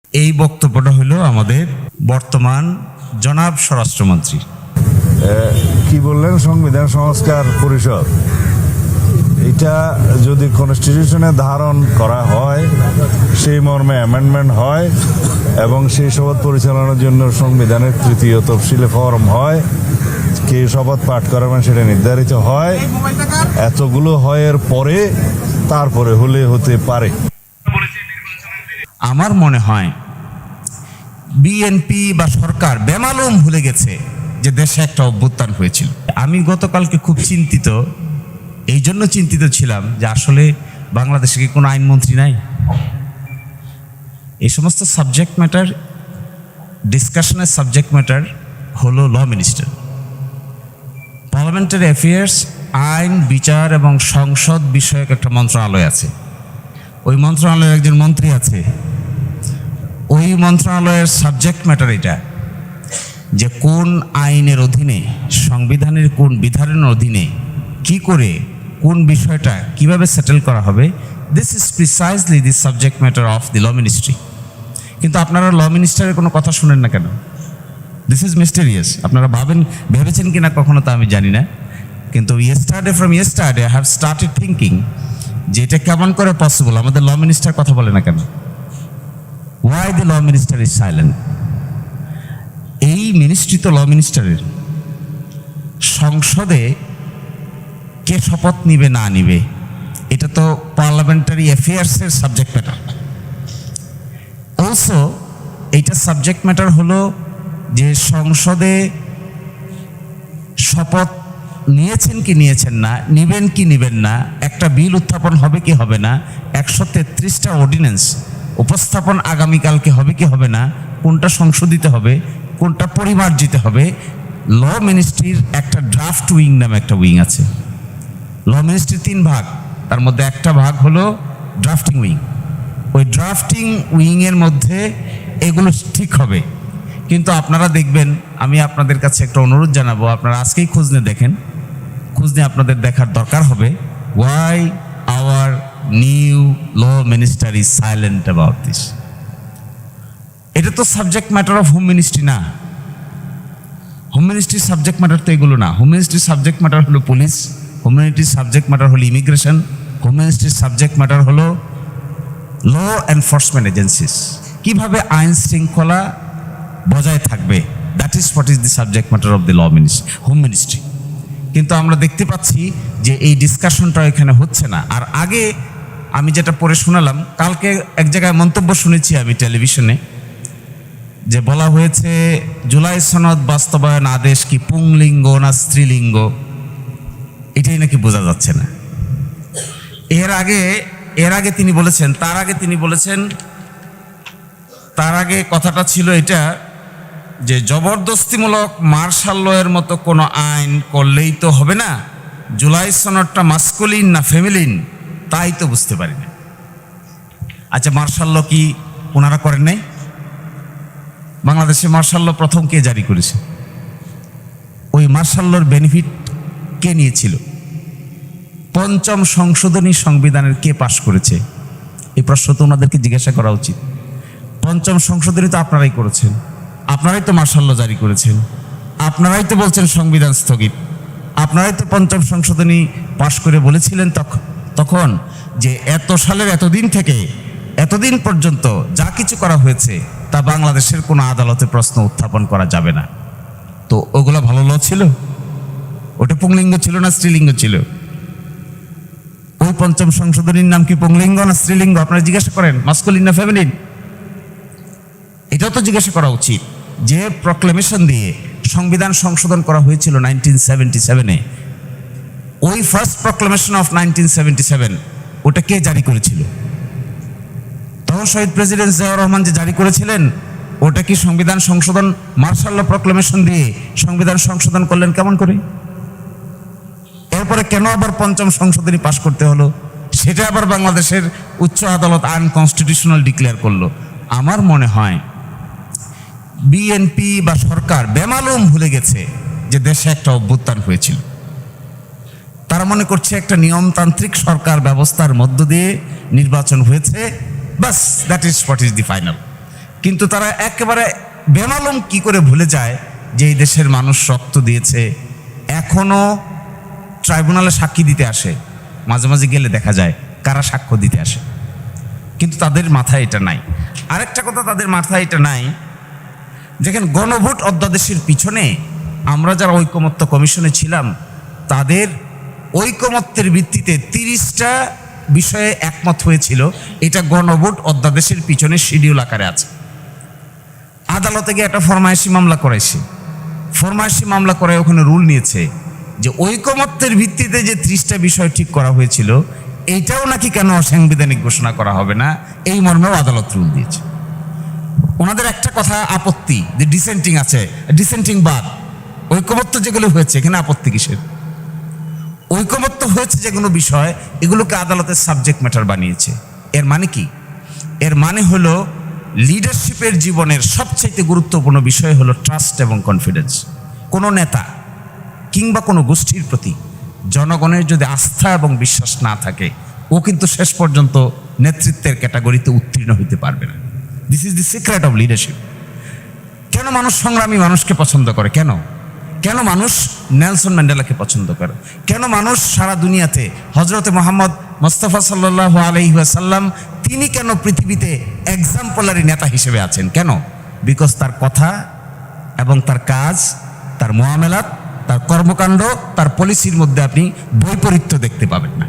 এই বক্তব্যটা হলো আমাদের বর্তমান জনাব স্বরাষ্ট্রমন্ত্রী। কি বললেন? সংবিধান সংস্কার পরিষদ, এটা যদি কনস্টিটিউশনে ধারণ করা হয়, সেই মর্মে অ্যামেন্ডমেন্ট হয় এবং সেই শপথ পরিচালনার জন্য সংবিধানের তৃতীয় তফসিলে ফরম হয়, কে শপথ পাঠ করাবেন সেটা নির্ধারিত হয়, এতগুলো হয়ের পরে তারপরে হলে হতে পারে। আমার মনে হয় বিএনপি বা সরকার বেমালুম ভুলে গেছে যে দেশে একটা অভ্যুত্থান হয়েছিল। আমি গতকালকে খুব চিন্তিত, এই জন্য চিন্তিত ছিলাম যে আসলে বাংলাদেশে কি কোনো আইনমন্ত্রী নাই? এই সমস্ত সাবজেক্ট ম্যাটার, ডিসকাশনের সাবজেক্ট ম্যাটার হলো ল মিনিস্টার। পার্লামেন্টারি অ্যাফেয়ার্স, আইন, বিচার এবং সংসদ বিষয়ক একটা মন্ত্রণালয় আছে। ওই মন্ত্রণালয়ের একজন মন্ত্রী আছে। ওই মন্ত্রণালয়ের সাবজেক্ট ম্যাটার এটা, যে কোন আইনের অধীনে, সংবিধানের কোন বিধানের অধীনে কি করে কোন বিষয়টা কিভাবে সেটেল করা হবে। This is precisely the subject matter of the law ministry. কিন্তু আপনারা ল মিনিস্টারের কোনো কথা শুনেন না কেন? This is mysterious. আপনারা ভেবেছেন কিনা কখনো তা আমি জানি না, কিন্তু from yesterday I have started thinking যে এটা কেমন করে পসিবল, আমাদের ল মিনিস্টার কথা বলে না কেন? Why the law minister is silent? এই মিনিস্ট্রি তো ল মিনিস্টারের। সংসদে কে শপথ নিবে না নিবে এটা তো পার্লামেন্টারি অ্যাফেয়ার্সের সাবজেক্ট ম্যাটার। অলসো এইটা সাবজেক্ট ম্যাটার হলো যে সংসদে শপথ নিয়েছেন কি নিয়েছেন না, নিবেন কি নিবেন না, একটা বিল উত্থাপন হবে কি হবে না, 133টা অর্ডিন্যান্স উপস্থাপন আগামীকালকে হবে কি হবে না, কোনটা সংশোধিত হবে, কোনটা পরিমার্জিত হবে। ল মিনিস্ট্রির একটা ড্রাফট উইং নামে একটা উইং আছে। ল মিনিস্ট্রির 3 ভাগ, তার মধ্যে একটা ভাগ হলো ড্রাফটিং উইং। ওই ড্রাফটিং উইংয়ের মধ্যে এগুলো ঠিক হবে। কিন্তু আপনারা দেখবেন, আমি আপনাদের কাছে একটা অনুরোধ জানাবো, আপনারা আজকেই খোঁজ নিয়ে দেখেন, খোঁজ নিয়ে আপনাদের দেখার দরকার হবে why our new law minister is silent about this. এটা তো subject matter of home ministry না। হোম মিনিস্ট্রির সাবজেক্ট ম্যাটার তো এগুলো না। হোম মিনিস্ট্রির সাবজেক্ট ম্যাটার হলো পুলিশ, হোম মিনিস্ট্রির সাবজেক্ট ম্যাটার হলো ইমিগ্রেশন, হোম মিনিস্ট্রির সাবজেক্ট ম্যাটার হলো ল এনফোর্সমেন্ট এজেন্সিস, কিভাবে আইন শৃঙ্খলা বজায় থাকবে। That is what is the subject matter of the law ministry, home ministry. কিন্তু আমরা দেখতে পাচ্ছি যে এই ডিসকাশনটা এখানে হচ্ছে না। আর আগে আমি যেটা পড়ে শোনালাম, কালকে এক জায়গায় মন্তব্য শুনেছি আমি টেলিভিশনে, যে বলা হয়েছে জুলাই সনদ বাস্তবায়ন আদেশ কি পুংলিঙ্গ না স্ত্রীলিঙ্গ এটাই নাকি বোঝা যাচ্ছে না। এর আগে তিনি বলেছেন, তার আগে কথাটা ছিল এটা যে জবরদস্তিমূলক মার্শাল লয়ের মতো কোনো আইন করলেই তো হবে না, জুলাই সনদটা মাস্কুলিন না ফেমিলিন তাই তো বুঝতে পারি না। আচ্ছা, মার্শাল ল কি ওনারা করেন নাই? বাংলাদেশে মার্শাল ল প্রথম কে জারি করেছে? ওই মার্শাল লর বেনিফিট কে নিয়েছিল? 5ম সংশোধনী সংবিধানের কে পাশ করেছে? এই প্রশ্ন তো ওনাদেরকে জিজ্ঞাসা করা উচিত। 5ম সংশোধনী তো আপনারাই করেছেন, আপনারাই তো মার্শাল ল জারি করেছেন, আপনারাই তো বলছেন সংবিধান স্থগিত, আপনারাই তো 5ম সংশোধনী পাশ করে বলেছিলেন তখন যে এত সালের এতদিন থেকে এতদিন পর্যন্ত যা কিছু করা হয়েছে তা বাংলাদেশের কোনো আদালতে প্রশ্ন উত্থাপন করা যাবে না। তো ওগুলো ভালো ল ছিল? ওটা পুংলিঙ্গ ছিল না স্ত্রীলিঙ্গ ছিল? ওই 5ম সংশোধনীর নাম কি পুংলিঙ্গ না স্ত্রীলিঙ্গ? আপনারা জিজ্ঞাসা করেন, মাস্কুলিন না ফেমিনিন? এটাও তো জিজ্ঞাসা করা উচিত। যে প্রক্লেমেশন দিয়ে সংবিধান সংশোধন করা হয়েছিল 1977-এ, ওই ফার্স্ট প্রক্লেমেশন অফ 1977 ওটা কে জারি করেছিল? তখন শহীদ প্রেসিডেন্ট জিয়াউর রহমান যে জারি করেছিলেন, ওটা কি সংবিধান সংশোধন মার্শাল ল প্রক্লেমেশন দিয়ে সংবিধান সংশোধন করলেন কেমন করে? এরপরে কেন আবার 5ম সংশোধনী পাশ করতে হলো? সেটা আবার বাংলাদেশের উচ্চ আদালত আনকনস্টিটিউশনাল ডিক্লেয়ার করলো। আমার মনে হয় বিএনপি বা সরকার বেমালুম ভুলে গেছে যে দেশে একটা অভ্যুত্থান হয়েছিল। তারা মনে করছে একটা নিয়মতান্ত্রিক সরকার ব্যবস্থার মধ্য দিয়ে নির্বাচন হয়েছে, বাস that is what is the final. কিন্তু তারা একেবারে বেমালুম কি করে ভুলে যায় যে এই দেশের মানুষ রক্ত দিয়েছে। এখনো ট্রাইব্যুনালে সাক্ষী দিতে আসে, মাঝে মাঝে গেলে দেখা যায় কারা সাক্ষ্য দিতে আসে, কিন্তু তাদের মাথায় এটা নাই। আরেকটা কথা, তাদের মাথায় এটা নাই, যেখানে গণভোট অধ্যাদেশের পিছনে আমরা যারা ঐকমত্য কমিশনে ছিলাম তাদের ঐকমত্যের ভিত্তিতে 30টা বিষয়ে একমত হয়েছিল। এটা গণভোট অধ্যাদেশের পিছনে শিডিউল আকারে আছে। আদালতে গিয়ে একটা ফরমায়েশি মামলা করেছে, ফরমায়েশি মামলা করে ওখানে রুল নিয়েছে যে ঐকমত্যের ভিত্তিতে যে 30টা বিষয় ঠিক করা হয়েছিল এইটাও নাকি কেন অসাংবিধানিক ঘোষণা করা হবে না, এই মর্মেও আদালত রুল দিয়েছে। ওনাদের একটা কথা আপত্তি যে ডিসেন্টিং আছে, ডিসেন্টিং বাদ, ঐকমত্য যেগুলো হয়েছে এখানে আপত্তি কিসের? ঐকমত্য হয়েছে যে কোনো বিষয়, এগুলোকে আদালতের সাবজেক্ট ম্যাটার বানিয়েছে। এর মানে কি? এর মানে হলো লিডারশিপের জীবনের সবচাইতে গুরুত্বপূর্ণ বিষয় হলো ট্রাস্ট এবং কনফিডেন্স। কোনো নেতা কিংবা কোনো গোষ্ঠীর প্রতি জনগণের যদি আস্থা এবং বিশ্বাস না থাকে, ও কিন্তু শেষ পর্যন্ত নেতৃত্বের ক্যাটাগরিতে উত্তীর্ণ হইতে পারবে না। This is the secret of leadership. কেন মানুষ সংগ্রামী মানুষকে পছন্দ করে? কেন কেন মানুষ নেলসন ম্যান্ডেলাকে পছন্দ করে? কেন মানুষ সারা দুনিয়াতে হজরতে মোহাম্মদ মোস্তফা সাল্লাল্লাহু আলাইহি ওয়াসাল্লাম তিনি কেন পৃথিবীতে এক্সাম্পলারি নেতা হিসেবে আছেন? কেন? বিকজ তার কথা এবং তার কাজ, তার মুআমালাত, তার কর্মকাণ্ড, তার পলিসির মধ্যে আপনি বৈপরীত্য দেখতে পাবেন না।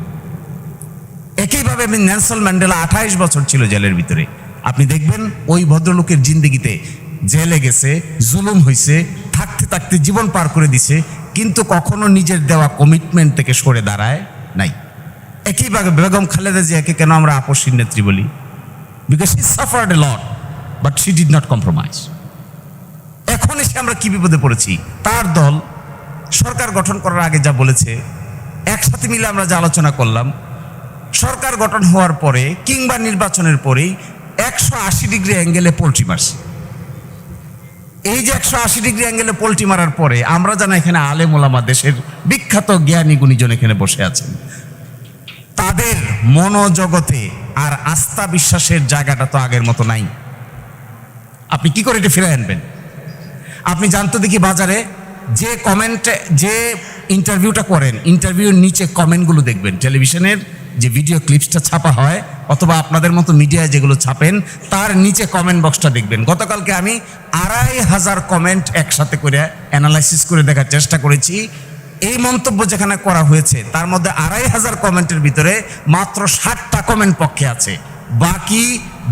একইভাবে নেলসন ম্যান্ডেলা 28 বছর ছিল জেলের ভিতরে। আপনি দেখবেন ওই ভদ্রলোকের জিন্দেগিতে জেলে গেছে, জুলুম হয়েছে, থাকতে থাকতে জীবন পার করে দিছে, কিন্তু কখনো নিজের দেওয়া কমিটমেন্ট থেকে সরে দাঁড়ায় নাই। একইভাবে বেগম খালেদা জিয়াকে কেন আমরা আপসীর নেত্রী বলি? Because she suffered A lot but she did not compromise. এখন এসে আমরা কি বিপদে পড়েছি? তার দল সরকার গঠন করার আগে যা বলেছে, একসাথে মিলে আমরা যা আলোচনা করলাম, সরকার গঠন হওয়ার পরে কিংবা নির্বাচনের পরেই 180 ডিগ্রি অ্যাঙ্গেলে পোল্ট্রি মারছে। এই যে 180 ডিগ্রি অ্যাঙ্গেলে পোল্ট্রি মারার পরে আমরা জানা এখানে আলেম ওলামা, দেশের বিখ্যাত জ্ঞানী গুণীজন এখানে বসে আছেন, তাদের মনোজগতে আর আস্থা বিশ্বাসের জায়গাটা তো আগের মতো নাই। আপনি কি করে এটা ফিরে আনবেন? আপনি জানতো দেখি বাজারে যে কমেন্টে, যে ইন্টারভিউটা করেন, ইন্টারভিউর নিচে কমেন্টগুলো দেখবেন, টেলিভিশনের যে ভিডিও ক্লিপসটা ছাপা হয় অথবা আপনাদের মতো মিডিয়ায় যেগুলো ছাপেন তার নিচে কমেন্ট বক্সটা দেখবেন। গতকালকে আমি 2500 কমেন্ট একসাথে করে অ্যানালাইসিস করে দেখার চেষ্টা করেছি। এই মন্তব্য যেখানে করা হয়েছে তার মধ্যে 2500 কমেন্টের ভিতরে মাত্র 60টা কমেন্ট পক্ষে আছে, বাকি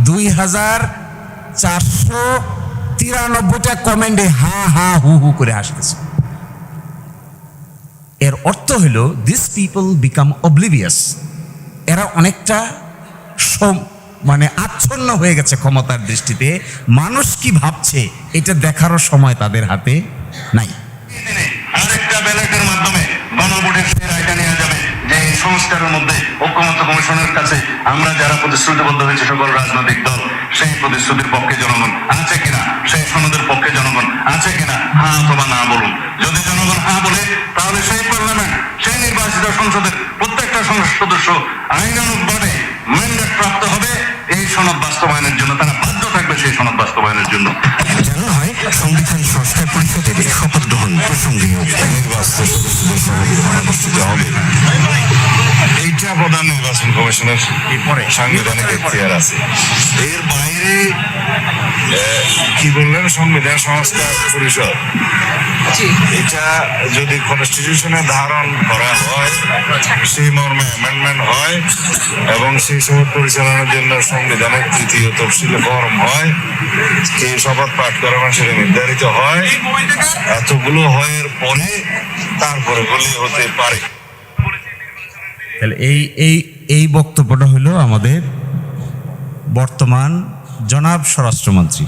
2493টা কমেন্টে হা হা হু হু করে আসতেছে। এর অর্থ হলো দিস পিপল বিকাম অবলিভিয়াস। এরা অনেকটা মানে আচ্ছন্ন হয়ে গেছে ক্ষমতার দৃষ্টিতে। মানুষ কি ভাবছে এটা দেখারও সময় তাদের হাতে নাই। আরেকটা ব্যালটের মাধ্যমে গণভোটের সেই রায়টা নেওয়া যাবে যে এই সংস্কারের মধ্যে ঐকমত্য কমিশনের কাছে আমরা যারা প্রতিশ্রুতিবদ্ধ হয়েছে সকল রাজনৈতিক দল, সেই প্রতিশ্রুতির পক্ষে জনগণ আছে কিনা, সেই সনদের পক্ষে জনগণ আছে কিনা, হ্যাঁ অথবা না বলুন। যদি জনগণ হ্যাঁ বলে তাহলে সেই পার্লামেন্ট, সেই নির্বাচিত সংসদের প্রত্যেকটা সংসদ সদস্য আইনানুগভাবে ম্যান্ডেট প্রাপ্ত হবে এই সনদ বাস্তবায়নের জন্য। তারা বাধ্য থাকবে সেই সনদ বাস্তবায়নের জন্য। জানা হয় সংবিধান সংস্কার পরিষদের শপথ গ্রহণ প্রসঙ্গে এইটা প্রধান নির্বাচন কমিশনের সাংবিধানিক এখতিয়ার আছে। এর বাইরে কি বললেন, সংবিধান সংস্কার পরিষদ, এটা যদি কনস্টিটিউশনে ধারণ করা হয়, সেই মর্মে অ্যামেন্ডমেন্ট হয় এবং সেই শপথ পরিচালনার জন্য সংবিধানের 3য় তফসিলে ফরম হয়, এই শপথ পাঠ করা সেটা নির্ধারিত হয়, এতগুলো হওয়ার পরে তারপরে বলে হতে পারে। তাহলে এই বক্তব্যটা হলো আমাদের বর্তমান জনাব স্বরাষ্ট্রমন্ত্রী।